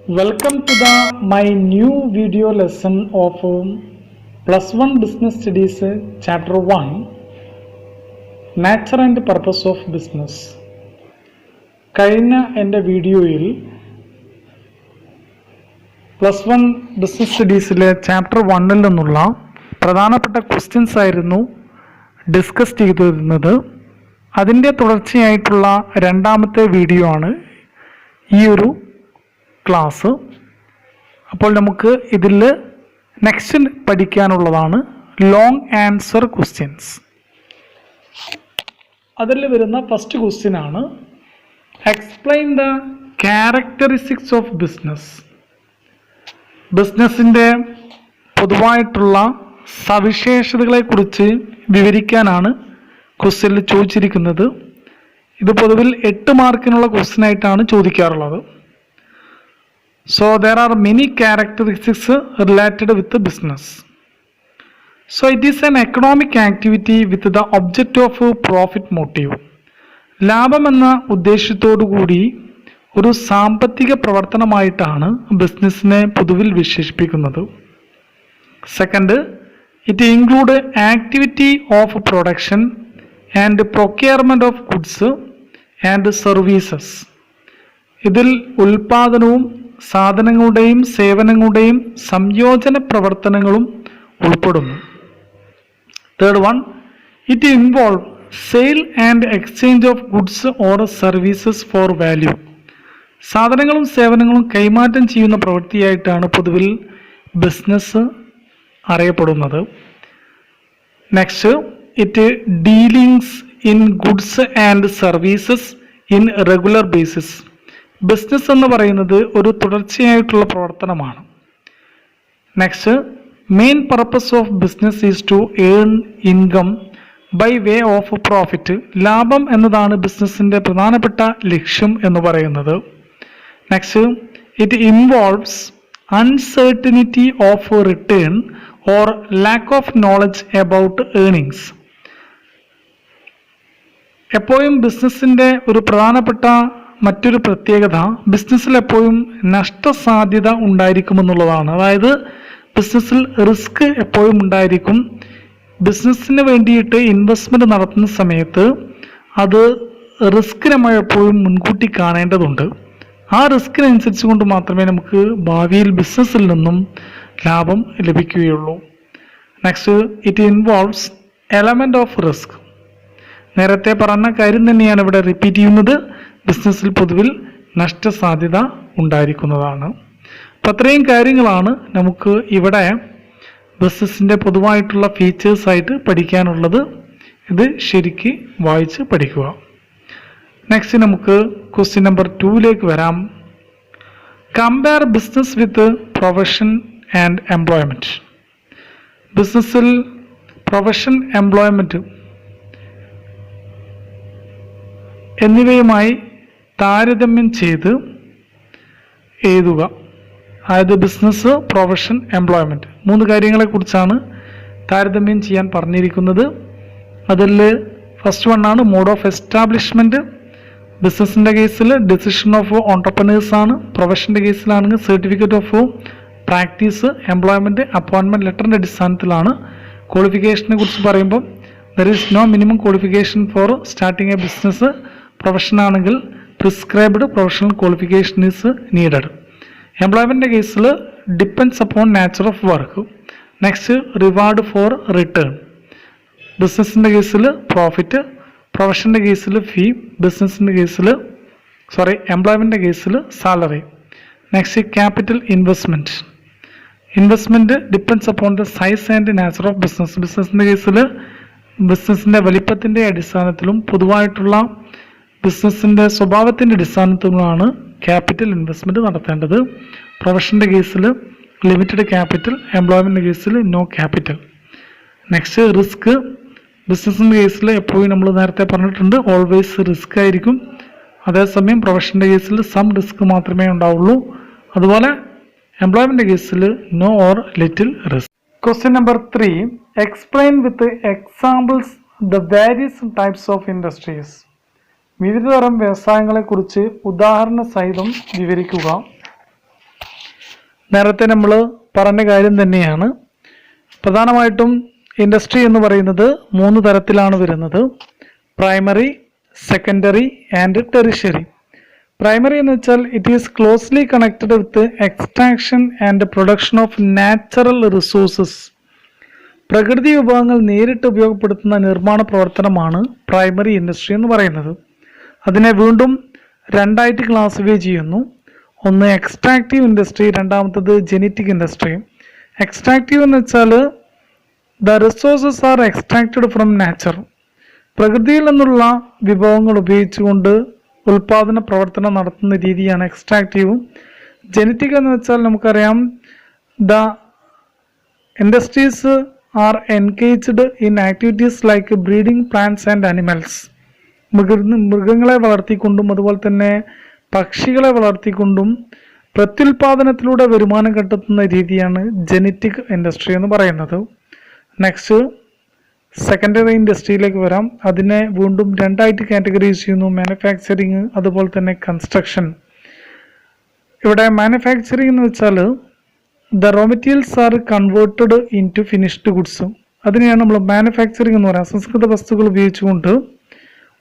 Welcome to my new video lesson of Plus One Business Studies Chapter 1 Nature and Purpose of Business. കഴിഞ്ഞ എൻ്റെ വീഡിയോയിൽ plus one business സ്റ്റഡീസിലെ chapter 1 നിന്നുള്ള പ്രധാനപ്പെട്ട questions ആയിരുന്നു discuss ചെയ്തിരുന്നത്. അതിൻ്റെ തുടർച്ചയായിട്ടുള്ള രണ്ടാമത്തെ വീഡിയോ ആണ് ഈ ഒരു ക്ലാസ്. അപ്പോൾ നമുക്ക് ഇതിൽ നെക്സ്റ്റ് പഠിക്കാനുള്ളതാണ് ലോങ് ആൻസർ ക്വസ്റ്റ്യൻസ്. അതിൽ വരുന്ന ഫസ്റ്റ് ക്വസ്റ്റ്യൻ ആണ് explain the characteristics of business. ബിസിനസ്സിൻ്റെ പൊതുവായിട്ടുള്ള സവിശേഷതകളെക്കുറിച്ച് വിവരിക്കാനാണ് ക്വസ്റ്റ്യനിൽ ചോദിച്ചിരിക്കുന്നത്. ഇത് പൊതുവിൽ 8 മാർക്കിനുള്ള ക്വസ്റ്റ്യൻ ആയിട്ടാണ് ചോദിക്കാറുള്ളത്. So there are many characteristics related with the business. So it is an economic activity with the object of profit motive. ലാഭം എന്ന ഉദ്ദേശത്തോടു കൂടി ഒരു സാമ്പത്തിക പ്രവർത്തനമായിട്ടാണ് ബിസിനസ്സിനെ പൊതുവിൽ വിശേഷിപ്പിക്കുന്നത്. Second, it include activity of production and procurement of goods and services. ഇതിൽ ഉൽപാദനവും സാധനങ്ങളുടെയും സേവനങ്ങളുടെയും സംയോജന പ്രവർത്തനങ്ങളും ഉൾപ്പെടുന്നു. Third one, it involve sale and exchange of goods or services for value. സാധനങ്ങളും സേവനങ്ങളും കൈമാറ്റം ചെയ്യുന്ന പ്രവൃത്തിയായിട്ടാണ് പൊതുവിൽ ബിസിനസ് അറിയപ്പെടുന്നത്. Next, it dealings in goods and services in regular basis. Business എന്ന് പറയുന്നത് ഒരു തുടർച്ചയായിട്ടുള്ള പ്രവർത്തനമാണ്. Next, main purpose of business is to earn income by way of profit. ലാഭം എന്നതാണ് ബിസിനസ്സിൻ്റെ പ്രധാനപ്പെട്ട ലക്ഷ്യം എന്ന് പറയുന്നത്. Next, it involves uncertainty of written or lack of knowledge about earnings. എപ്പോഴും ബിസിനസ്സിൻ്റെ ഒരു പ്രധാനപ്പെട്ട മറ്റൊരു പ്രത്യേകത ബിസിനസ്സിൽ എപ്പോഴും നഷ്ടസാധ്യത ഉണ്ടായിരിക്കുമെന്നുള്ളതാണ്. അതായത് ബിസിനസ്സിൽ റിസ്ക് എപ്പോഴും ഉണ്ടായിരിക്കും. ബിസിനസ്സിന് വേണ്ടിയിട്ട് ഇൻവെസ്റ്റ്മെൻറ്റ് നടത്തുന്ന സമയത്ത് അത് റിസ്ക് നമ്മൾ എപ്പോഴും മുൻകൂട്ടി കാണേണ്ടതുണ്ട്. ആ റിസ്കിനനുസരിച്ച് കൊണ്ട് മാത്രമേ നമുക്ക് ഭാവിയിൽ ബിസിനസ്സിൽ നിന്നും ലാഭം ലഭിക്കുകയുള്ളൂ. Next, it involves element of risk. നേരത്തെ പറഞ്ഞ കാര്യം തന്നെയാണ് ഇവിടെ റിപ്പീറ്റ് ചെയ്യുന്നത്. ബിസിനസ്സിൽ പൊതുവിൽ നഷ്ടസാധ്യത ഉണ്ടായിരിക്കുന്നതാണ്. അപ്പം അത്രയും കാര്യങ്ങളാണ് നമുക്ക് ഇവിടെ ബിസിനസ്സിൻ്റെ പൊതുവായിട്ടുള്ള ഫീച്ചേഴ്സായിട്ട് പഠിക്കാനുള്ളത്. ഇത് ശരിക്ക് വായിച്ച് പഠിക്കുക. നെക്സ്റ്റ് നമുക്ക് ക്വസ്റ്റ്യൻ നമ്പർ 2 വരാം. Compare business with profession and employment. ബിസിനസ്സിൽ പ്രൊഫഷൻ, എംപ്ലോയ്മെൻറ്റ് എന്നിവയുമായി താരതമ്യം ചെയ്ത് എഴുതുക. അതായത് ബിസിനസ്, പ്രൊഫഷൻ, എംപ്ലോയ്മെൻറ്റ് 3 കാര്യങ്ങളെക്കുറിച്ചാണ് താരതമ്യം ചെയ്യാൻ പറഞ്ഞിരിക്കുന്നത്. അതിൽ ഫസ്റ്റ് വണ്ണാണ് മോഡ് ഓഫ് എസ്റ്റാബ്ലിഷ്മെൻറ്റ്. ബിസിനസ്സിൻ്റെ കേസിൽ ഡിസിഷൻ ഓഫ് ഓൺടർപ്രനേഴ്സ് ആണ്. പ്രൊഫഷൻ്റെ കേസിലാണെങ്കിൽ certificate of practice. Employment appointment ലെറ്ററിൻ്റെ അടിസ്ഥാനത്തിലാണ്. ക്വാളിഫിക്കേഷനെ കുറിച്ച് പറയുമ്പോൾ there is no minimum qualification for starting a business. Profession ആണെങ്കിൽ prescribed professional qualification is needed. എംപ്ലോയ്മെൻറ്റിൻ്റെ കേസിൽ depends upon nature of work. Next, reward for return. ബിസിനസ്സിൻ്റെ കേസിൽ പ്രോഫിറ്റ്, പ്രൊഫഷൻ്റെ കേസിൽ ഫീ, എംപ്ലോയ്മെൻറ്റിൻ്റെ കേസിൽ salary. Next, capital investment. Investment depends upon the size and nature of business. ബിസിനസ്സിൻ്റെ കേസിൽ ബിസിനസ്സിൻ്റെ വലിപ്പത്തിൻ്റെ അടിസ്ഥാനത്തിലും പൊതുവായിട്ടുള്ള ബിസിനസ്സിൻ്റെ സ്വഭാവത്തിൻ്റെ അടിസ്ഥാനത്തിലുമാണ് ക്യാപിറ്റൽ ഇൻവെസ്റ്റ്മെൻറ്റ് നടത്തേണ്ടത്. പ്രൊഫഷൻ്റെ കേസിൽ ലിമിറ്റഡ് ക്യാപിറ്റൽ, എംപ്ലോയ്മെൻറ്റിൻ്റെ കേസിൽ നോ ക്യാപിറ്റൽ. Next, risk. ബിസിനസ്സിൻ്റെ കേസിൽ എപ്പോഴും നമ്മൾ നേരത്തെ പറഞ്ഞിട്ടുണ്ട് ഓൾവേസ് റിസ്ക് ആയിരിക്കും. അതേസമയം പ്രൊഫഷൻ്റെ കേസിൽ സം റിസ്ക് മാത്രമേ ഉണ്ടാവുള്ളൂ. അതുപോലെ എംപ്ലോയ്മെൻറ്റിൻ്റെ കേസിൽ no or little risk. Question number 3, explain with examples the various types of industries. വിവിധതരം വ്യവസായങ്ങളെക്കുറിച്ച് ഉദാഹരണ സഹിതം വിവരിക്കുക. നേരത്തെ നമ്മൾ പറഞ്ഞ കാര്യം തന്നെയാണ്. പ്രധാനമായിട്ടും ഇൻഡസ്ട്രി എന്ന് പറയുന്നത് 3 തരത്തിലാണ് വരുന്നത്: primary, secondary and tertiary. Primary എന്ന് വെച്ചാൽ it is closely connected with extraction and production of natural resources. പ്രകൃതി വിഭവങ്ങൾ നേരിട്ട് ഉപയോഗപ്പെടുത്തുന്ന നിർമ്മാണ പ്രവർത്തനമാണ് പ്രൈമറി ഇൻഡസ്ട്രി എന്ന് പറയുന്നത്. അതിനെ വീണ്ടും 2ആയിട്ട് ക്ലാസിഫൈ ചെയ്യുന്നു. ഒന്ന് എക്സ്ട്രാക്റ്റീവ് ഇൻഡസ്ട്രി, രണ്ടാമത്തത് ജെനറ്റിക് ഇൻഡസ്ട്രി. എക്സ്ട്രാക്റ്റീവ് എന്ന് വെച്ചാൽ the resources R extracted from nature. പ്രകൃതിയിൽ നിന്നുള്ള വിഭവങ്ങൾ ഉപയോഗിച്ചുകൊണ്ട് ഉൽപാദന പ്രവർത്തനം നടത്തുന്ന രീതിയാണ് എക്സ്ട്രാക്റ്റീവ്. ജെനറ്റിക് എന്ന് വെച്ചാൽ നമുക്കറിയാം, the industries R engaged in activities like breeding plants and animals. മൃഗങ്ങളെ വളർത്തിക്കൊണ്ടും അതുപോലെ തന്നെ പക്ഷികളെ വളർത്തിക്കൊണ്ടും പ്രത്യുൽപാദനത്തിലൂടെ വരുമാനം കണ്ടെത്തുന്ന രീതിയാണ് ജെനറ്റിക് ഇൻഡസ്ട്രി എന്ന് പറയുന്നത്. നെക്സ്റ്റ് സെക്കൻഡറി ഇൻഡസ്ട്രിയിലേക്ക് വരാം. അതിനെ വീണ്ടും 2ആയിട്ട് കാറ്റഗറൈസ് ചെയ്യുന്നു: മാനുഫാക്ചറിങ് അതുപോലെ തന്നെ കൺസ്ട്രക്ഷൻ. ഇവിടെ മാനുഫാക്ചറിങ് എന്ന് വെച്ചാൽ the raw materials are converted into finished goods. അതിനെയാണ് നമ്മൾ മാനുഫാക്ചറിങ് എന്ന് പറയുന്നത്. അസംസ്കൃത വസ്തുക്കൾ ഉപയോഗിച്ചുകൊണ്ട്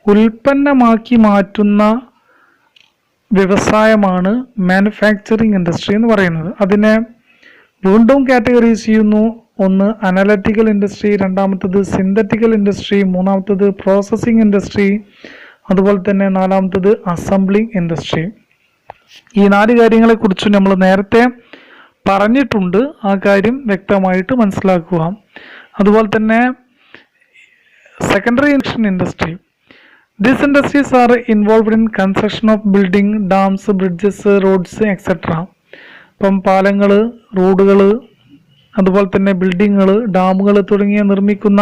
ഉൽപ്പന്നമാക്കി മാറ്റുന്ന വ്യവസായമാണ് മാനുഫാക്ചറിങ് ഇൻഡസ്ട്രി എന്ന് പറയുന്നത്. അതിനെ വീണ്ടും കാറ്റഗറൈസ് ചെയ്യുന്നു: ഒന്ന് അനലറ്റിക്കൽ ഇൻഡസ്ട്രി, രണ്ടാമത്തത് സിന്തറ്റിക്കൽ ഇൻഡസ്ട്രി, മൂന്നാമത്തത് പ്രോസസ്സിംഗ് ഇൻഡസ്ട്രി, അതുപോലെ തന്നെ നാലാമത്തത് അസംബ്ലിംഗ് ഇൻഡസ്ട്രി. ഈ 4 കാര്യങ്ങളെക്കുറിച്ച് നമ്മൾ നേരത്തെ പറഞ്ഞിട്ടുണ്ട്. ആ കാര്യം വ്യക്തമായിട്ട് മനസ്സിലാക്കുക. അതുപോലെ തന്നെ secondary industry. These industries are involved in construction of building, dams, bridges, roads, etc. ഇപ്പം പാലങ്ങൾ, റോഡുകൾ, അതുപോലെ തന്നെ ബിൽഡിങ്ങുകൾ, ഡാമുകൾ തുടങ്ങിയ നിർമ്മിക്കുന്ന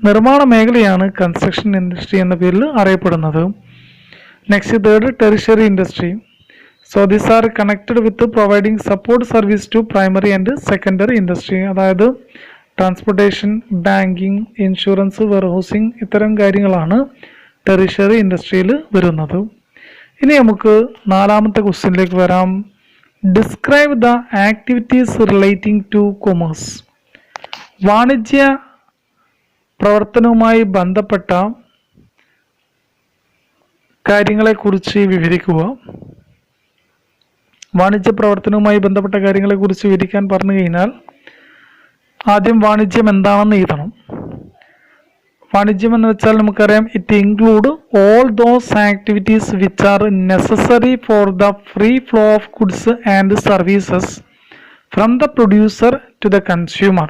നിർമ്മാണ മേഖലയാണ് കൺസ്ട്രക്ഷൻ ഇൻഡസ്ട്രി എന്ന പേരിൽ അറിയപ്പെടുന്നത്. Next third tertiary industry. So these are connected with providing support service to primary and secondary industry. അതായത് ട്രാൻസ്പോർട്ടേഷൻ, ബാങ്കിങ്, ഇൻഷുറൻസ്, വെയർഹൗസിംഗ് ഇത്തരം കാര്യങ്ങളാണ് ടെറിഷറി ഇൻഡസ്ട്രിയിൽ വരുന്നത്. ഇനി നമുക്ക് 4ാമത്തെ ക്വസ്റ്റ്യനിലേക്ക് വരാം. Describe the activities relating two commerce. വാണിജ്യ പ്രവർത്തനവുമായി ബന്ധപ്പെട്ട കാര്യങ്ങളെക്കുറിച്ച് വിവരിക്കുക. വാണിജ്യ പ്രവർത്തനവുമായി ബന്ധപ്പെട്ട കാര്യങ്ങളെക്കുറിച്ച് വിവരിക്കാൻ പറഞ്ഞു കഴിഞ്ഞാൽ ആദ്യം വാണിജ്യം എന്താണെന്ന് എഴുതണം. വാണിജ്യം എന്ന് വെച്ചാൽ നമുക്കറിയാം, it include all those activities which are necessary for the free flow of goods and services from the producer to the consumer.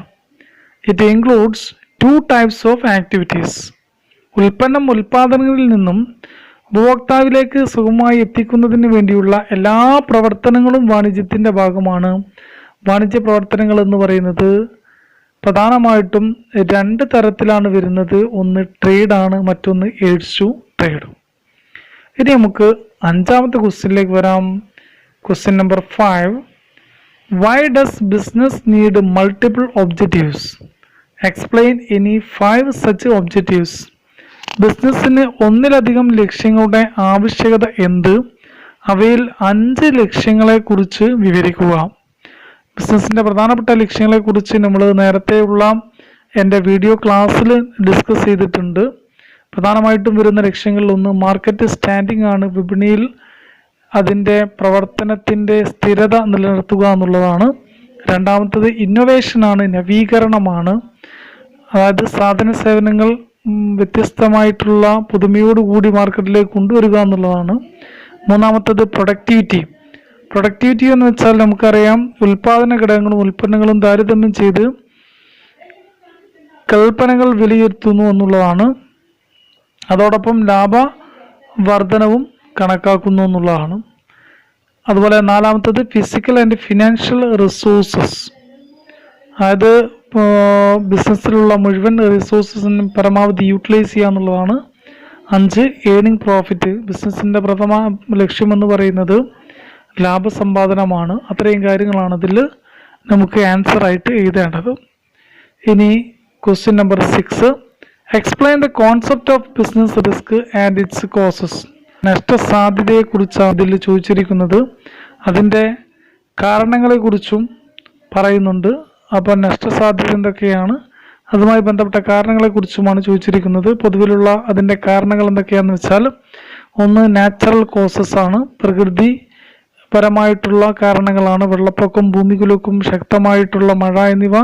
It includes 2 types of activities. ഉൽപ്പാദനങ്ങളിൽ നിന്നും ഉപഭോക്താവിലേക്ക് സുഗമമായി എത്തിക്കുന്നതിന് വേണ്ടിയുള്ള എല്ലാ പ്രവർത്തനങ്ങളും വാണിജ്യത്തിൻ്റെ ഭാഗമാണ്. വാണിജ്യ പ്രവർത്തനങ്ങൾ എന്ന് പറയുന്നത് പ്രധാനമായിട്ടും 2 തരത്തിലാണ് വരുന്നത്. ഒന്ന് ട്രേഡാണ്, മറ്റൊന്ന് എയ്ഡ്സ് ടു ട്രേഡ്. ഇനി നമുക്ക് 5ാമത്തെ ക്വസ്റ്റ്യനിലേക്ക് വരാം. Question number 5. Why does business need multiple objectives? Explain any 5 such objectives. ബിസിനസ്സിന് ഒന്നിലധികം ലക്ഷ്യങ്ങളുടെ ആവശ്യകത എന്ത്? അവയിൽ 5 ലക്ഷ്യങ്ങളെക്കുറിച്ച് വിവരിക്കുക. ബിസിനസ്സിൻ്റെ പ്രധാനപ്പെട്ട ലക്ഷ്യങ്ങളെക്കുറിച്ച് നമ്മൾ നേരത്തെയുള്ള എൻ്റെ വീഡിയോ ക്ലാസ്സിൽ ഡിസ്കസ് ചെയ്തിട്ടുണ്ട്. പ്രധാനമായിട്ടും വരുന്ന ലക്ഷ്യങ്ങളിൽ ഒന്ന് മാർക്കറ്റ് സ്റ്റാൻഡിംഗ് ആണ്. വിപണിയിൽ അതിൻ്റെ പ്രവർത്തനത്തിൻ്റെ സ്ഥിരത നിലനിർത്തുക എന്നുള്ളതാണ്. രണ്ടാമത്തത് ഇന്നൊവേഷനാണ്, നവീകരണമാണ്. അതായത് സാധന സേവനങ്ങൾ വ്യത്യസ്തമായിട്ടുള്ള പുതുമയോടുകൂടി മാർക്കറ്റിലേക്ക് കൊണ്ടുവരിക എന്നുള്ളതാണ്. മൂന്നാമത്തത് പ്രൊഡക്ടിവിറ്റി. പ്രൊഡക്ടിവിറ്റി എന്ന് വെച്ചാൽ നമുക്കറിയാം, ഉൽപാദന ഘടകങ്ങളും ഉൽപ്പന്നങ്ങളും താരതമ്യം ചെയ്ത് കൽപ്പനകൾ വിലയിരുത്തുന്നു എന്നുള്ളതാണ്. അതോടൊപ്പം ലാഭവർധനവും കണക്കാക്കുന്നു എന്നുള്ളതാണ്. അതുപോലെ 4ാമത്തത് ഫിസിക്കൽ ആൻഡ് ഫിനാൻഷ്യൽ റിസോഴ്സസ്. അതായത് ബിസിനസ്സിലുള്ള മുഴുവൻ റിസോഴ്സസിനും പരമാവധി യൂട്ടിലൈസ് ചെയ്യുക എന്നുള്ളതാണ്. 5 ഏണിംഗ് പ്രോഫിറ്റ്. ബിസിനസ്സിൻ്റെ പ്രഥമ ലക്ഷ്യമെന്ന് പറയുന്നത് ലാഭസമ്പാദനമാണ്. അത്രയും കാര്യങ്ങളാണ് ഇതിൽ നമുക്ക് ആൻസർ ആയിട്ട് എഴുതേണ്ടത്. ഇനി question number 6. Explain the concept of business risk and its causes. നഷ്ടസാധ്യതയെക്കുറിച്ചാണ് ഇതിൽ ചോദിച്ചിരിക്കുന്നത്. അതിൻ്റെ കാരണങ്ങളെക്കുറിച്ചും പറയുന്നുണ്ട്. അപ്പോൾ നഷ്ടസാധ്യത എന്തൊക്കെയാണ്, അതുമായി ബന്ധപ്പെട്ട കാരണങ്ങളെക്കുറിച്ചുമാണ് ചോദിച്ചിരിക്കുന്നത്. പൊതുവിലുള്ള അതിൻ്റെ കാരണങ്ങൾ എന്തൊക്കെയാണെന്ന് വെച്ചാൽ, ഒന്ന് നാച്ചുറൽ കോസസ് ആണ്, പ്രകൃതിപരമായിട്ടുള്ള കാരണങ്ങളാണ്. വെള്ളപ്പൊക്കം, ഭൂമികുലുക്കം, ശക്തമായിട്ടുള്ള മഴ എന്നിവ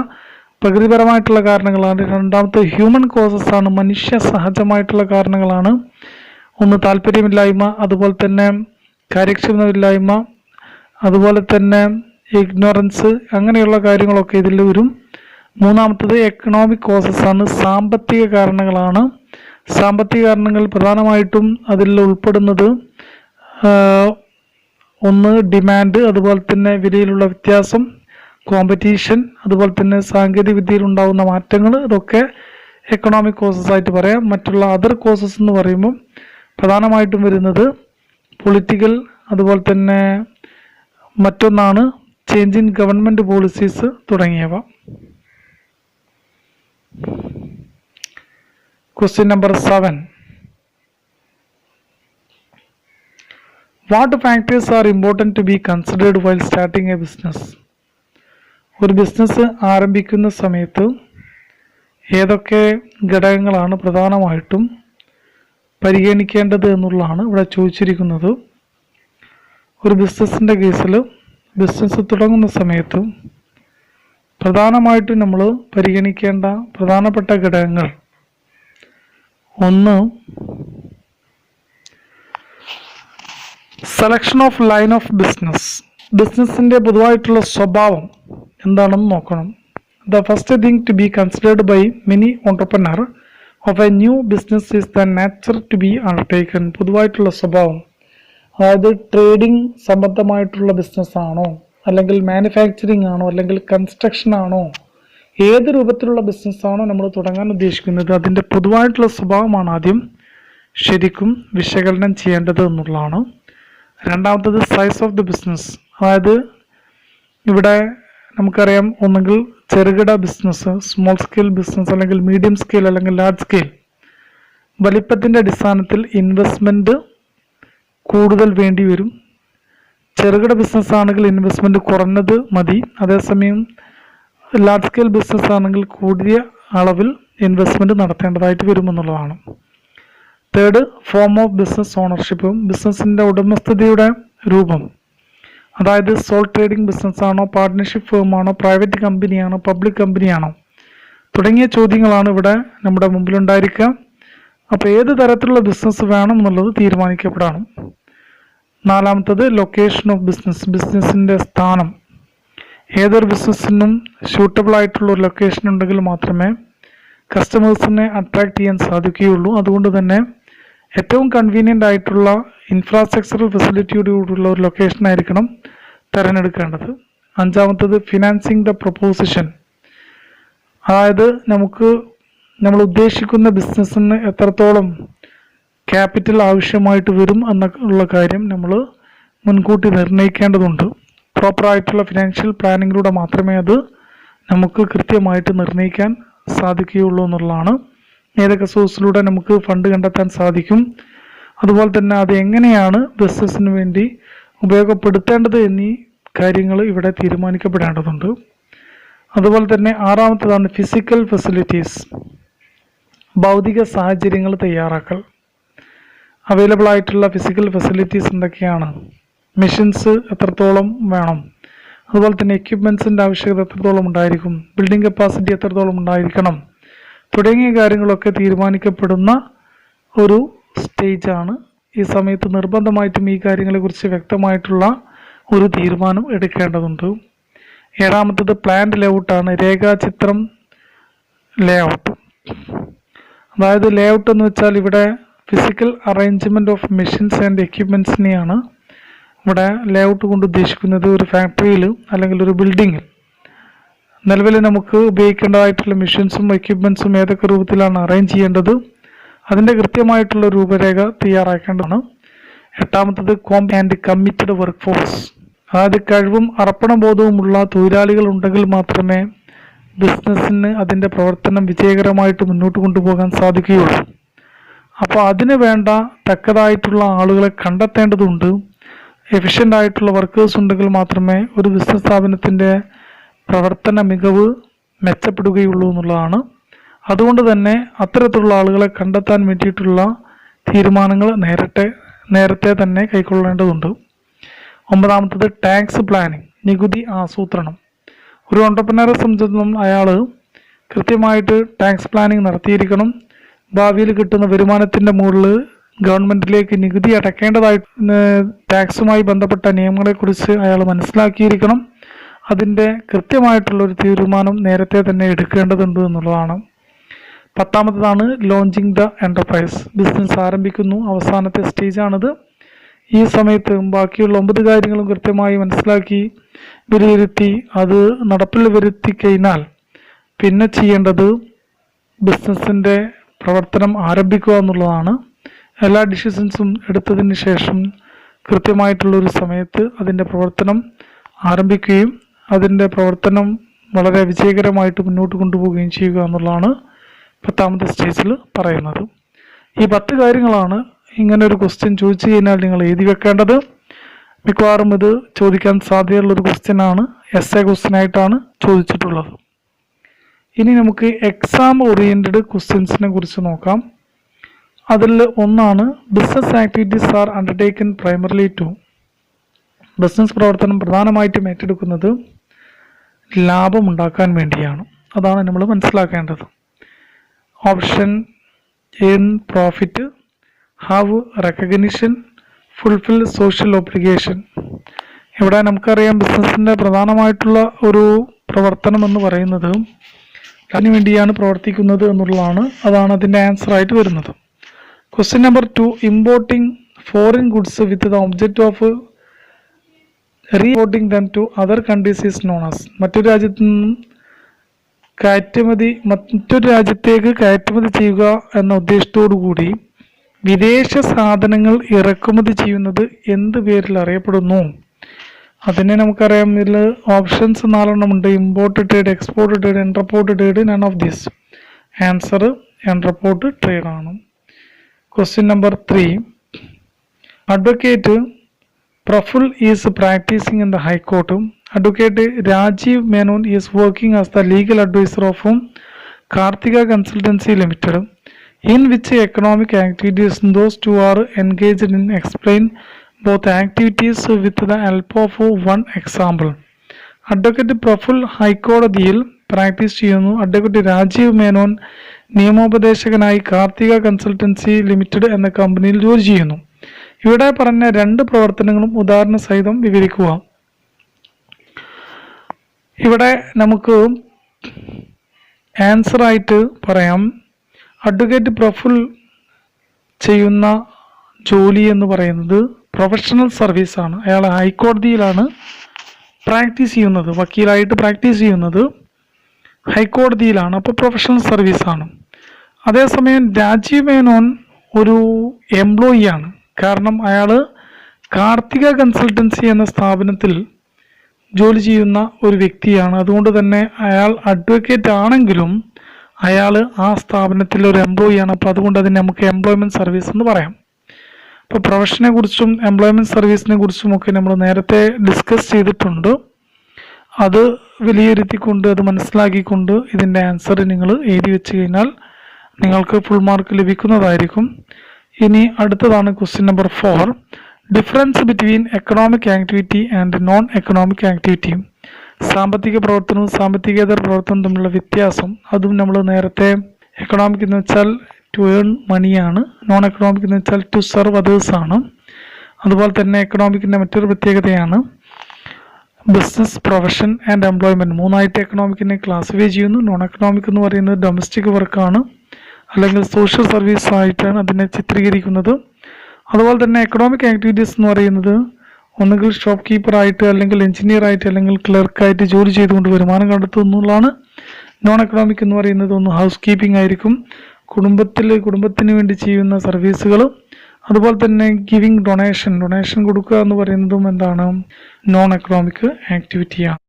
പ്രകൃതിപരമായിട്ടുള്ള കാരണങ്ങളാണ്. രണ്ടാമത്തെ ഹ്യൂമൻ കോസസ് ആണ്, മനുഷ്യ സഹജമായിട്ടുള്ള കാരണങ്ങളാണ്. ഒന്ന് താല്പര്യമില്ലായ്മ, അതുപോലെ തന്നെ കാര്യക്ഷമതയില്ലായ്മ, അതുപോലെ തന്നെ ഇഗ്നോറൻസ്, അങ്ങനെയുള്ള കാര്യങ്ങളൊക്കെ ഇതിൽ വരും. മൂന്നാമത്തത് എക്കണോമിക് കോസസ് ആണ്, സാമ്പത്തിക കാരണങ്ങളാണ്. സാമ്പത്തിക കാരണങ്ങൾ പ്രധാനമായിട്ടും അതിൽ ഉൾപ്പെടുന്നത് ഒന്ന് ഡിമാൻഡ്, അതുപോലെ തന്നെ വിലയിലുള്ള വ്യത്യാസം, കോമ്പറ്റീഷൻ, അതുപോലെ തന്നെ സാങ്കേതിക വിദ്യയിൽ ഉണ്ടാകുന്ന മാറ്റങ്ങൾ, ഇതൊക്കെ എക്കണോമിക് കോസസ് ആയിട്ട് പറയാം. മറ്റുള്ള അതർ കോസസ് എന്ന് പറയുമ്പോൾ പ്രധാനമായിട്ടും വരുന്നത് പൊളിറ്റിക്കൽ, അതുപോലെ തന്നെ മറ്റൊന്നാണ് ചേഞ്ച് ഇൻ ഗവൺമെൻറ് പോളിസീസ് തുടങ്ങിയവ. Question number 7. What factors are important to be considered while starting a business? ഒരു ബിസിനസ് ആരംഭിക്കുന്ന സമയത്ത് ഏതൊക്കെ ഘടകങ്ങളാണ് പ്രധാനമായിട്ടും പരിഗണിക്കേണ്ടത് എന്നുള്ളതാണ് ഇവിടെ ചോദിച്ചിരിക്കുന്നത്. ഒരു ബിസിനസ്സിൻ്റെ കേസിൽ ബിസിനസ് തുടങ്ങുന്ന സമയത്ത് പ്രധാനമായിട്ടും നമ്മൾ പരിഗണിക്കേണ്ട പ്രധാനപ്പെട്ട ഘടകങ്ങൾ, ഒന്ന് selection of line of business. ബിസിനസ്സിൻ്റെ പൊതുവായിട്ടുള്ള സ്വഭാവം എന്താണെന്ന് നോക്കണം. The first thing to be considered by many entrepreneur of a new business is the nature to be undertaken. പൊതുവായിട്ടുള്ള സ്വഭാവം, അതായത് ട്രേഡിംഗ് സംബന്ധമായിട്ടുള്ള ബിസിനസ് ആണോ, അല്ലെങ്കിൽ മാനുഫാക്ചറിങ് ആണോ, അല്ലെങ്കിൽ കൺസ്ട്രക്ഷൻ ആണോ, ഏത് രൂപത്തിലുള്ള ബിസിനസ്സാണോ നമ്മൾ തുടങ്ങാൻ ഉദ്ദേശിക്കുന്നത്, അതിൻ്റെ പൊതുവായിട്ടുള്ള സ്വഭാവമാണ് ആദ്യം ശരിക്കും വിശകലനം ചെയ്യേണ്ടത് എന്നുള്ളതാണ്. രണ്ടാമത്തത് സൈസ് ഓഫ് ദി ബിസിനസ്, അതായത് ഇവിടെ നമുക്കറിയാം ഒന്നെങ്കിൽ ചെറുകിട ബിസിനസ്, സ്മോൾ സ്കെയിൽ ബിസിനസ്, അല്ലെങ്കിൽ മീഡിയം സ്കെയിൽ, അല്ലെങ്കിൽ ലാർജ് സ്കെയിൽ. വലിപ്പത്തിൻ്റെ അടിസ്ഥാനത്തിൽ ഇൻവെസ്റ്റ്മെൻറ്റ് കൂടുതൽ വേണ്ടി വരും. ചെറുകിട ബിസിനസ് ആണെങ്കിൽ ഇൻവെസ്റ്റ്മെൻറ്റ് കുറഞ്ഞത് മതി. അതേസമയം ലാർജ് സ്കെയിൽ ബിസിനസ് ആണെങ്കിൽ കൂടിയ അളവിൽ ഇൻവെസ്റ്റ്മെൻറ്റ് നടത്തേണ്ടതായിട്ട് വരുമെന്നുള്ളതാണ്. തേർഡ്, ഫോം ഓഫ് ബിസിനസ് ഓണർഷിപ്പും, ബിസിനസ്സിൻ്റെ ഉടമസ്ഥതയുടെ രൂപം, അതായത് സോൾ ട്രേഡിംഗ് ബിസിനസ് ആണോ, പാർട്ട്ണർഷിപ്പ് ഫേമാണോ, പ്രൈവറ്റ് കമ്പനിയാണോ, പബ്ലിക് കമ്പനിയാണോ, തുടങ്ങിയ ചോദ്യങ്ങളാണ് ഇവിടെ നമ്മുടെ മുമ്പിലുണ്ടായിരിക്കുക. അപ്പോൾ ഏത് തരത്തിലുള്ള ബിസിനസ് വേണം എന്നുള്ളത് തീരുമാനിക്കപ്പെടണം. നാലാമത്തത് ലൊക്കേഷൻ ഓഫ് ബിസിനസ്, ബിസിനസ്സിൻ്റെ സ്ഥാനം. ഏതൊരു ബിസിനസ്സിനും സ്യൂട്ടബിൾ ആയിട്ടുള്ള ഒരു ലൊക്കേഷൻ ഉണ്ടെങ്കിൽ മാത്രമേ കസ്റ്റമേഴ്സിനെ അട്രാക്ട് ചെയ്യാൻ സാധിക്കുകയുള്ളൂ. അതുകൊണ്ട് തന്നെ ഏറ്റവും കൺവീനിയൻ്റ് ആയിട്ടുള്ള ഇൻഫ്രാസ്ട്രക്ചറൽ ഫെസിലിറ്റിയോടുകൂടിയുള്ള ഒരു ലൊക്കേഷൻ ആയിരിക്കണം തിരഞ്ഞെടുക്കേണ്ടത്. അഞ്ചാമത്തത് ഫിനാൻസിങ് ദ പ്രൊപ്പോസിഷൻ, അതായത് നമ്മൾ ഉദ്ദേശിക്കുന്ന ബിസിനസ്സിന് എത്രത്തോളം ക്യാപിറ്റൽ ആവശ്യമായിട്ട് വരും എന്നുള്ള കാര്യം നമ്മൾ മുൻകൂട്ടി നിർണ്ണയിക്കേണ്ടതുണ്ട്. പ്രോപ്പറായിട്ടുള്ള ഫിനാൻഷ്യൽ പ്ലാനിങ്ങിലൂടെ മാത്രമേ അത് നമുക്ക് കൃത്യമായിട്ട് നിർണ്ണയിക്കാൻ സാധിക്കുകയുള്ളൂ എന്നുള്ളതാണ്. ഏതൊക്കെ സോഴ്സിലൂടെ നമുക്ക് ഫണ്ട് കണ്ടെത്താൻ സാധിക്കും, അതുപോലെ തന്നെ അത് എങ്ങനെയാണ് ബിസിനസ്സിന് വേണ്ടി ഉപയോഗപ്പെടുത്തേണ്ടത് എന്നീ കാര്യങ്ങൾ ഇവിടെ തീരുമാനിക്കപ്പെടേണ്ടതുണ്ട്. അതുപോലെ തന്നെ ആറാമത്തേതാണ് ഫിസിക്കൽ ഫെസിലിറ്റീസ്, ഭൗതിക സാഹചര്യങ്ങൾ തയ്യാറാക്കൽ. അവൈലബിൾ ആയിട്ടുള്ള ഫിസിക്കൽ ഫെസിലിറ്റീസ് എന്തൊക്കെയാണ്, മെഷീൻസ് എത്രത്തോളം വേണം, അതുപോലെ തന്നെ എക്യുപ്മെൻസിൻ്റെ ആവശ്യകത എത്രത്തോളം ഉണ്ടായിരിക്കും, ബിൽഡിംഗ് കപ്പാസിറ്റി എത്രത്തോളം ഉണ്ടായിരിക്കണം, തുടങ്ങിയ കാര്യങ്ങളൊക്കെ തീരുമാനിക്കപ്പെടുന്ന ഒരു സ്റ്റേജാണ്. ഈ സമയത്ത് നിർബന്ധമായിട്ടും ഈ കാര്യങ്ങളെക്കുറിച്ച് വ്യക്തമായിട്ടുള്ള ഒരു തീരുമാനം എടുക്കേണ്ടതുണ്ട്. ഏഴാമത്തത് പ്ലാന്റ് ലേഔട്ടാണ്, രേഖാചിത്രം ലേഔട്ട്. അതായത് ലേഔട്ട് എന്ന് വെച്ചാൽ ഇവിടെ physical arrangement of machines and എക്യുപ്മെൻസിനെയാണ് ഇവിടെ ലേഔട്ട് കൊണ്ട് ഉദ്ദേശിക്കുന്നത്. ഒരു ഫാക്ടറിയിൽ അല്ലെങ്കിൽ ഒരു ബിൽഡിങ്ങിൽ നിലവിൽ നമുക്ക് ഉപയോഗിക്കേണ്ടതായിട്ടുള്ള മെഷീൻസും എക്യുപ്മെൻസും ഏതൊക്കെ രൂപത്തിലാണ് അറേഞ്ച് ചെയ്യേണ്ടത്, അതിൻ്റെ കൃത്യമായിട്ടുള്ള രൂപരേഖ തയ്യാറാക്കേണ്ടതാണ്. എട്ടാമത്തത് complete and committed work force, അതായത് കഴിവും അർപ്പണബോധവുമുള്ള തൊഴിലാളികൾ ഉണ്ടെങ്കിൽ മാത്രമേ ബിസിനസ്സിന് അതിൻ്റെ പ്രവർത്തനം വിജയകരമായിട്ട് മുന്നോട്ട് കൊണ്ടുപോകാൻ സാധിക്കുകയുള്ളൂ. അപ്പോൾ അതിന് വേണ്ട തക്കതായിട്ടുള്ള ആളുകളെ കണ്ടെത്തേണ്ടതുണ്ട്. എഫിഷ്യൻ്റ് ആയിട്ടുള്ള വർക്കേഴ്സ് ഉണ്ടെങ്കിൽ മാത്രമേ ഒരു ബിസിനസ് സ്ഥാപനത്തിൻ്റെ പ്രവർത്തന മികവ് മെച്ചപ്പെടുകയുള്ളൂ എന്നുള്ളതാണ്. അതുകൊണ്ട് തന്നെ അത്തരത്തിലുള്ള ആളുകളെ കണ്ടെത്താൻ വേണ്ടിയിട്ടുള്ള തീരുമാനങ്ങൾ നേരത്തെ തന്നെ കൈക്കൊള്ളേണ്ടതുണ്ട്. 9ാമത്തത് ടാക്സ് പ്ലാനിങ്, നികുതി ആസൂത്രണം. ഒരു ഓണ്ടർപ്രനറെ സംബന്ധിച്ചിടത്തോളം അയാൾ കൃത്യമായിട്ട് ടാക്സ് പ്ലാനിങ് നടത്തിയിരിക്കണം. ഭാവിയിൽ കിട്ടുന്ന വരുമാനത്തിൻ്റെ മുകളിൽ ഗവൺമെൻറ്റിലേക്ക് നികുതി അടയ്ക്കേണ്ടതായിട്ട് ടാക്സുമായി ബന്ധപ്പെട്ട നിയമങ്ങളെക്കുറിച്ച് അയാൾ മനസ്സിലാക്കിയിരിക്കണം. അതിൻ്റെ കൃത്യമായിട്ടുള്ളൊരു തീരുമാനം നേരത്തെ തന്നെ എടുക്കേണ്ടതുണ്ട് എന്നുള്ളതാണ്. 10ാമത്തതാണ് ലോഞ്ചിങ് ദ എൻ്റർപ്രൈസ്. ബിസിനസ് ആരംഭിക്കുന്നു, അവസാനത്തെ സ്റ്റേജാണിത്. ഈ സമയത്ത് ബാക്കിയുള്ള 9 കാര്യങ്ങളും കൃത്യമായി മനസ്സിലാക്കി വിലയിരുത്തി അത് നടപ്പിൽ വരുത്തി കഴിഞ്ഞാൽ പിന്നെ ചെയ്യേണ്ടത് ബിസിനസ്സിൻ്റെ പ്രവർത്തനം ആരംഭിക്കുക എന്നുള്ളതാണ്. എല്ലാ ഡിസിഷൻസും എടുത്തതിന് ശേഷം കൃത്യമായിട്ടുള്ളൊരു സമയത്ത് അതിൻ്റെ പ്രവർത്തനം ആരംഭിക്കുകയും അതിൻ്റെ പ്രവർത്തനം വളരെ വിജയകരമായിട്ട് മുന്നോട്ട് കൊണ്ടുപോവുകയും ചെയ്യുക എന്നുള്ളതാണ് 10ാമത്തെ സ്റ്റേജിൽ പറയുന്നത്. ഈ 10 കാര്യങ്ങളാണ് ഇങ്ങനെ ഒരു ക്വസ്റ്റ്യൻ ചോദിച്ചു കഴിഞ്ഞാൽ നിങ്ങൾ എഴുതി വെക്കേണ്ടത്. മിക്കവാറും ഇത് ചോദിക്കാൻ സാധ്യതയുള്ളൊരു ക്വസ്റ്റ്യനാണ്, എസ്എ ക്വസ്റ്റ്യനായിട്ടാണ് ചോദിച്ചിട്ടുള്ളത്. ഇനി നമുക്ക് എക്സാം ഓറിയൻറ്റഡ് ക്വസ്റ്റ്യൻസിനെ കുറിച്ച് നോക്കാം. അതിൽ ഒന്നാണ് business activities are undertaken primarily to. Business പ്രവർത്തനം പ്രധാനമായിട്ടും ഏറ്റെടുക്കുന്നത് ലാഭമുണ്ടാക്കാൻ വേണ്ടിയാണ്. അതാണ് നമ്മൾ മനസ്സിലാക്കേണ്ടത്. Option earn profit, have recognition, fulfil social obligation. ഇവിടെ നമുക്കറിയാം ബിസിനസ്സിൻ്റെ പ്രധാനമായിട്ടുള്ള ഒരു പ്രവർത്തനം എന്ന് പറയുന്നത് അതിനു വേണ്ടിയാണ് പ്രവർത്തിക്കുന്നത് എന്നുള്ളതാണ്. അതാണ് അതിൻ്റെ ആൻസറായിട്ട് വരുന്നത്. Question number 2, importing foreign goods with the object of reimporting them to other countries is known as. മറ്റൊരു രാജ്യത്തേക്ക് കയറ്റുമതി ചെയ്യുക എന്ന ഉദ്ദേശത്തോടു കൂടി വിദേശ സാധനങ്ങൾ ഇറക്കുമതി ചെയ്യുന്നത് എന്ത് പേരിൽ അറിയപ്പെടുന്നു? അതിനെ നമുക്കറിയാം. ഇതിൽ ഓപ്ഷൻസ് 4 ഉണ്ട്. Import trade, export trade, entrepot trade, none of this. Answer entrepot trade ആണ്. Question number 3, advocate Praful is practising in the high court. Advocate Rajeev Menon is working as the legal adviser of Karthika consultancy limited. In which economic activities those two are engaged in? Explain both activities with the help of one example. Advocate Praful ഹൈക്കോടതിയിൽ practice ചെയ്യുന്നു. Advocate Rajeev Menon നിയമോപദേശകനായി Karthika consultancy limited എന്ന കമ്പനിയിൽ ജോലി ചെയ്യുന്നു. ഇവിടെ പറഞ്ഞ 2 പ്രവർത്തനങ്ങളും ഉദാഹരണ സഹിതം വിവരിക്കുക. ഇവിടെ നമുക്ക് ആൻസറായിട്ട് പറയാം, അഡ്വക്കേറ്റ് പ്രഫുൽ ചെയ്യുന്ന ജോലി എന്ന് പറയുന്നത് പ്രൊഫഷണൽ സർവീസാണ്. അയാൾ ഹൈക്കോടതിയിലാണ് പ്രാക്ടീസ് ചെയ്യുന്നത്, വക്കീലായിട്ട് പ്രാക്ടീസ് ചെയ്യുന്നത് ഹൈക്കോടതിയിലാണ്. അപ്പോൾ പ്രൊഫഷണൽ സർവീസാണ്. അതേസമയം രാജീവ് മേനോൻ ഒരു എംപ്ലോയിയാണ്. കാരണം അയാൾ കാർത്തിക കൺസൾട്ടൻസി എന്ന സ്ഥാപനത്തിൽ ജോലി ചെയ്യുന്ന ഒരു വ്യക്തിയാണ്. അതുകൊണ്ട് തന്നെ അയാൾ അഡ്വക്കേറ്റ് ആണെങ്കിലും അയാൾ ആ സ്ഥാപനത്തിൽ ഒരു എംപ്ലോയിയാണ്. അപ്പോൾ അതുകൊണ്ട് അതിനെ നമുക്ക് എംപ്ലോയ്മെൻറ്റ് സർവീസ് എന്ന് പറയാം. അപ്പോൾ പ്രൊഫഷനെ കുറിച്ചും എംപ്ലോയ്മെൻറ്റ് സർവീസിനെ കുറിച്ചുമൊക്കെ നമ്മൾ നേരത്തെ ഡിസ്കസ് ചെയ്തിട്ടുണ്ട്. അത് വിലയിരുത്തിക്കൊണ്ട് അത് മനസ്സിലാക്കിക്കൊണ്ട് ഇതിൻ്റെ ആൻസർ നിങ്ങൾ എഴുതി വെച്ച് കഴിഞ്ഞാൽ നിങ്ങൾക്ക് ഫുൾ മാർക്ക് ലഭിക്കുന്നതായിരിക്കും. ഇനി അടുത്തതാണ് question number 4, difference between economic activity and non economic activity. സാമ്പത്തിക പ്രവർത്തനവും സാമ്പത്തികേതര പ്രവർത്തനവും തമ്മിലുള്ള വ്യത്യാസം. അതും നമ്മൾ നേരത്തെ എക്കണോമിക് എന്ന് വെച്ചാൽ ടു ഏൺ മണിയാണ്, നോൺ എക്കണോമിക് എന്ന് വെച്ചാൽ ടു സെർവ് അതേഴ്സ് ആണ്. അതുപോലെ തന്നെ എക്കണോമിക്കിൻ്റെ മറ്റൊരു പ്രത്യേകതയാണ് ബിസിനസ്, പ്രൊഫഷൻ ആൻഡ് എംപ്ലോയ്മെൻറ്റ്. 3ആയിട്ട് എക്കണോമിക്കിനെ ക്ലാസിഫൈ ചെയ്യുന്നു. നോൺ എക്കണോമിക് എന്ന് പറയുന്നത് ഡൊമസ്റ്റിക് വർക്കാണ്, അല്ലെങ്കിൽ സോഷ്യൽ സർവീസ് ആയിട്ടാണ് അതിനെ ചിത്രീകരിക്കുന്നത്. അതുപോലെ തന്നെ എക്കണോമിക് ആക്ടിവിറ്റീസ് എന്ന് പറയുന്നത് ഒന്നുകിൽ ഷോപ്പ് കീപ്പറായിട്ട്, അല്ലെങ്കിൽ എഞ്ചിനീയർ ആയിട്ട്, അല്ലെങ്കിൽ ക്ലർക്കായിട്ട് ജോലി ചെയ്തുകൊണ്ട് വരുമാനം കണ്ടെത്തുന്നതാണ്. നോൺ എക്കണോമിക് എന്ന് പറയുന്നത് ഒന്ന് ഹൗസ് കീപ്പിംഗ് ആയിരിക്കും, കുടുംബത്തിന് വേണ്ടി ചെയ്യുന്ന സർവീസുകൾ. അതുപോലെ തന്നെ ഗിവിങ് ഡൊണേഷൻ കൊടുക്കുക എന്ന് പറയുന്നതും എന്താണ്, നോൺ എക്കണോമിക് ആക്ടിവിറ്റിയാണ്.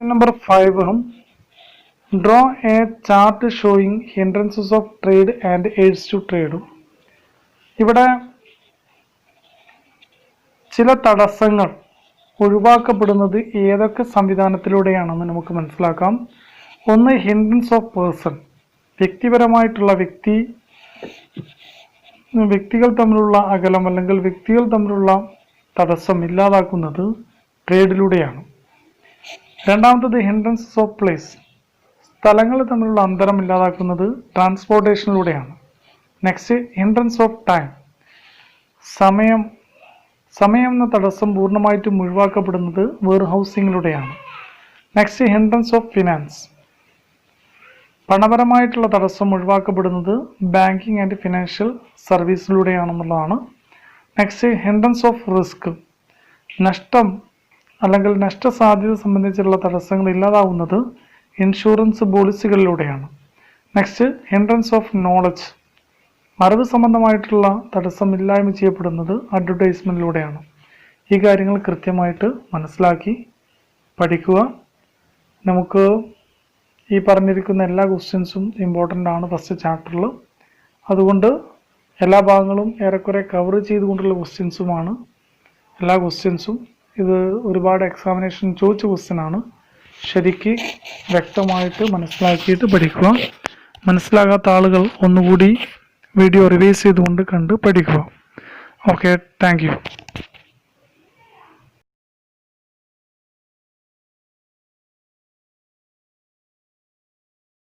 Number 5, draw a chart showing hindrances of trade and aids to trade. ഇവിടെ ചില തടസ്സങ്ങൾ ഒഴിവാക്കപ്പെടുന്നത് ഏതൊക്കെ സംവിധാനത്തിലൂടെയാണെന്ന് നമുക്ക് മനസ്സിലാക്കാം. ഒന്ന്, ഹിൻഡ്രൻസ് ഓഫ് പേഴ്സൺ, വ്യക്തിപരമായിട്ടുള്ള വ്യക്തികൾ തമ്മിലുള്ള അകലം അല്ലെങ്കിൽ വ്യക്തികൾ തമ്മിലുള്ള തടസ്സം ഇല്ലാതാക്കുന്നത് ട്രേഡിലൂടെയാണ്. രണ്ടാമത്തത് ഹിൻഡ്രൻസസ് ഓഫ് പ്ലേസ്, സ്ഥലങ്ങൾ തമ്മിലുള്ള അന്തരം ഇല്ലാതാക്കുന്നത് ട്രാൻസ്പോർട്ടേഷനിലൂടെയാണ്. നെക്സ്റ്റ്, ഹിൻഡ്രൻസ് ഓഫ് ടൈം, സമയം എന്ന തടസ്സം പൂർണ്ണമായിട്ടും ഒഴിവാക്കപ്പെടുന്നത് വെയർ ഹൗസിങ്ങിലൂടെയാണ്. നെക്സ്റ്റ്, ഹിൻഡ്രൻസ് ഓഫ് ഫിനാൻസ്, പണപരമായിട്ടുള്ള തടസ്സം ഒഴിവാക്കപ്പെടുന്നത് ബാങ്കിങ് ആൻഡ് ഫിനാൻഷ്യൽ സർവീസിലൂടെയാണെന്നുള്ളതാണ്. നെക്സ്റ്റ്, ഹിൻഡ്രൻസ് ഓഫ് റിസ്ക്, നഷ്ടം അല്ലെങ്കിൽ നഷ്ടസാധ്യത സംബന്ധിച്ചുള്ള തടസ്സങ്ങൾ ഇല്ലാതാവുന്നത് ഇൻഷുറൻസ് പോളിസികളിലൂടെയാണ്. നെക്സ്റ്റ്, ഹിൻഡ്രൻസ് ഓഫ് നോളജ്, അറിവ് സംബന്ധമായിട്ടുള്ള തടസ്സം ഇല്ലായ്മ ചെയ്യപ്പെടുന്നത് അഡ്വർടൈസ്മെൻറ്റിലൂടെയാണ്. ഈ കാര്യങ്ങൾ കൃത്യമായിട്ട് മനസ്സിലാക്കി പഠിക്കുക. നമുക്ക് ഈ പറഞ്ഞിരിക്കുന്ന എല്ലാ ക്വസ്റ്റ്യൻസും ഇമ്പോർട്ടൻ്റ് ആണ് ഫസ്റ്റ് ചാപ്റ്ററിൽ. അതുകൊണ്ട് എല്ലാ ഭാഗങ്ങളും ഏറെക്കുറെ കവർ ചെയ്തുകൊണ്ടുള്ള ക്വസ്റ്റ്യൻസുമാണ് എല്ലാ ക്വസ്റ്റ്യൻസും. ഇത് ഒരുപാട് എക്സാമിനേഷൻ ചോദിച്ച ക്വസ്റ്റ്യൻ ആണ്. ശരിക്ക് വ്യക്തമായിട്ട് മനസ്സിലാക്കിയിട്ട് പഠിക്കുക. മനസ്സിലാകാത്ത ആളുകൾ ഒന്നുകൂടി വീഡിയോ റിവൈസ് ചെയ്തുകൊണ്ട് കണ്ട് പഠിക്കുക. Okay, thank you.